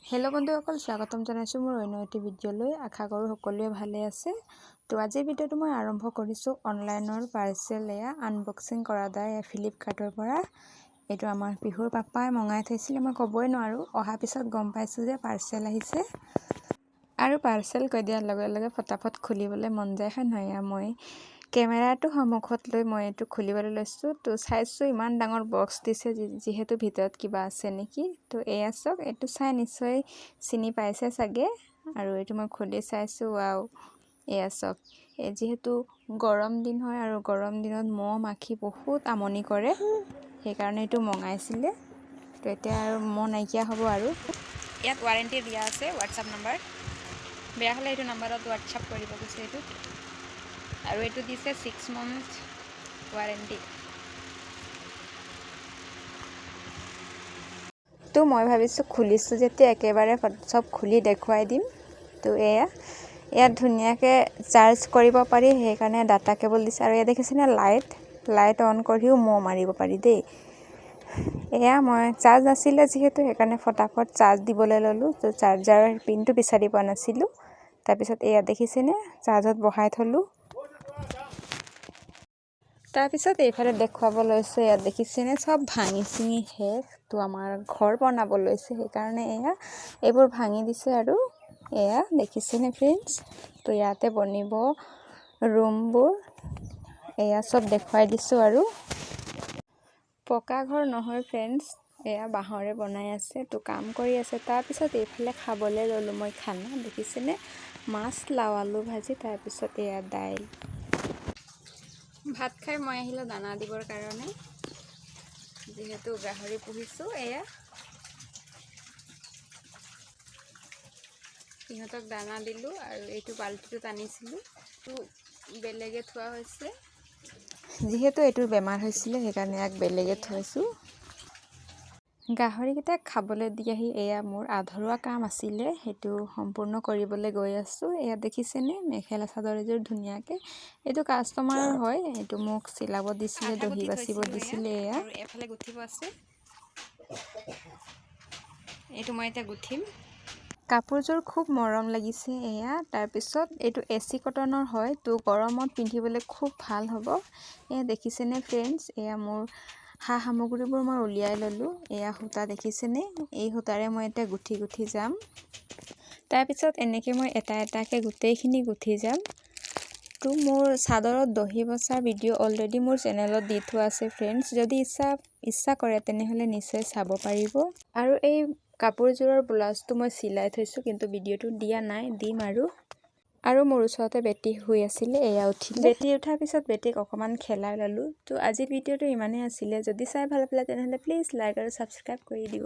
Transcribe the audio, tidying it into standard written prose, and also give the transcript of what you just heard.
Hello' বন্ধুসকল, স্বাগতম জনাইছোঁ মোৰ অন্য এটি ভিডিঅ'লৈ। আশা কৰোঁ সকলোৱে ভালে আছে। তো আজিৰ ভিডিঅ'টো মই আৰম্ভ কৰিছোঁ অনলাইনৰ পাৰ্চেল আনবক্সিং কৰা যায় ফ্লিপকাৰ্টৰ পৰা। এইটো আমাৰ পিহুৰ পাপাই মঙাই থৈছিলে, মই ক'বই নোৱাৰোঁ। অহাৰ পিছত গম পাইছোঁ যে পাৰ্চেল আহিছে। আৰু পাৰ্চেল কৈ দিয়াৰ লগে লগে ফটাফট খুলিবলৈ মন যায়, হয় নহয়? মই কেমেৰাটো সন্মুখত লৈ মই এইটো খুলিবলৈ লৈছোঁ। তো চাইছোঁ ইমান ডাঙৰ বক্স দিছে, যিহেতু ভিতৰত কিবা আছে নেকি। তো এয়া চাওক, এইটো চাই নিশ্চয় চিনি পাইছে চাগে। আৰু এইটো মই খুলি চাইছোঁ, ৱাও, এয়া চাওক। যিহেতু গৰম দিন হয় আৰু গৰম দিনত মহ মাখি বহুত আমনি কৰে, সেইকাৰণে এইটো মঙাইছিলে। তো এতিয়া আৰু মহ নাইকিয়া হ'ব। আৰু ইয়াত ৱাৰেণ্টি দিয়া আছে, হোৱাটছআপ নাম্বাৰ। বেয়া হ'লে এইটো নাম্বাৰত হোৱাটছআপ কৰিব গৈছে এইটো। আৰু এইটো দিছে 6 মান্থ ৱাৰেণ্টি। তো মই ভাবিছোঁ খুলিছোঁ যেতিয়া একেবাৰে চব খুলি দেখুৱাই দিম। তো ইয়াত ধুনীয়াকৈ চাৰ্জ কৰিব পাৰি, সেইকাৰণে ডাটা কেবল দিছে। আৰু ইয়াত দেখিছেনে লাইট অন কৰিও মহ মাৰিব পাৰি দেই। মই চাৰ্জ নাছিলে যিহেতু, সেইকাৰণে ফটাফট চাৰ্জ দিবলৈ ল'লোঁ। তো চাৰ্জাৰৰ পিনটো বিচাৰি পোৱা নাছিলোঁ। তাৰপিছত দেখিছেনে, চাৰ্জত বহাই থ'লোঁ। তাৰপিছত এইফালে দেখুৱাব লৈছোঁ, ইয়াত দেখিছেনে চব ভাঙি চিঙি শেষ। তো আমাৰ ঘৰ বনাব লৈছে, সেইকাৰণে এইবোৰ ভাঙি দিছে। আৰু দেখিছেনে ফ্ৰেণ্ডছ, তো ইয়াতে বনিব ৰুমবোৰ। চব দেখুৱাই দিছোঁ। আৰু পকা ঘৰ নহয় ফ্ৰেণ্ডছ, বাঁহৰে বনাই আছে। তো কাম কৰি আছে। তাৰপিছত এইফালে খাবলৈ ল'লোঁ মই খানা। দেখিছেনে, মাছ, লাও, আলু ভাজি, তাৰপিছত দাইল। ভাত খাই মই আহিলোঁ দানা দিবৰ কাৰণে, যিহেতু গাহৰি পুহিছোঁ। সিহঁতক দানা দিলোঁ। আৰু এইটো বাল্টিটোত আনিছিলোঁ, তো বেলেগে থোৱা হৈছে। যিহেতু এইটোৰ বেমাৰ হৈছিলে, সেইকাৰণে ইয়াক বেলেগে থৈছোঁ। গাহৰিকেইটাক খাবলৈ দি আহি মোৰ আধৰুৱা কাম আছিলে, সেইটো সম্পূৰ্ণ কৰিবলৈ গৈ আছোঁ। দেখিছেনে, মেখেলা চাদৰ এযোৰ ধুনীয়াকৈ। এইটো কাষ্টমাৰৰ হয়, এইটো মোক চিলাব দিছিলে, দহি বাচিব দিছিলে। আৰু এফালে গুঠিব আছে, এইটো মই এতিয়া গুঠিম। কাপোৰযোৰ খুব মৰম লাগিছে। তাৰপিছত এইটো AC কটনৰ হয়, তো গৰমত পিন্ধিবলৈ খুব ভাল হ'ব। দেখিছেনে ফ্ৰেণ্ডছ, মোৰ সা সামগ্ৰীবোৰ মই উলিয়াই ল'লোঁ। সূতা দেখিছেনে, এই সূতাৰে মই এতিয়া গুঠি যাম। তাৰপিছত এনেকৈ মই এটা এটাকৈ গোটেইখিনি গুঠি যাম। তো মোৰ চাদৰত দহি বচাৰ ভিডিঅ' অলৰেডি মোৰ চেনেলত দি থোৱা আছে ফ্ৰেণ্ডছ। যদি ইচ্ছা কৰে তেনেহ'লে নিশ্চয় চাব পাৰিব। আৰু এই কাপোৰযোৰৰ ব্লাউজটো মই চিলাই থৈছোঁ, কিন্তু ভিডিঅ'টো দিয়া নাই, দিম। আৰু মোৰ ওচৰতে বেটী শুই আছিলে, উঠিলে। বেটী উঠাৰ পিছত বেটীক অকণমান খেলাই ল'লোঁ। তো আজিৰ ভিডিঅ'টো ইমানেই আছিলে। যদি চাই ভাল পালে তেনেহ'লে প্লিজ লাইক আৰু ছাবস্ক্ৰাইব কৰি দিব।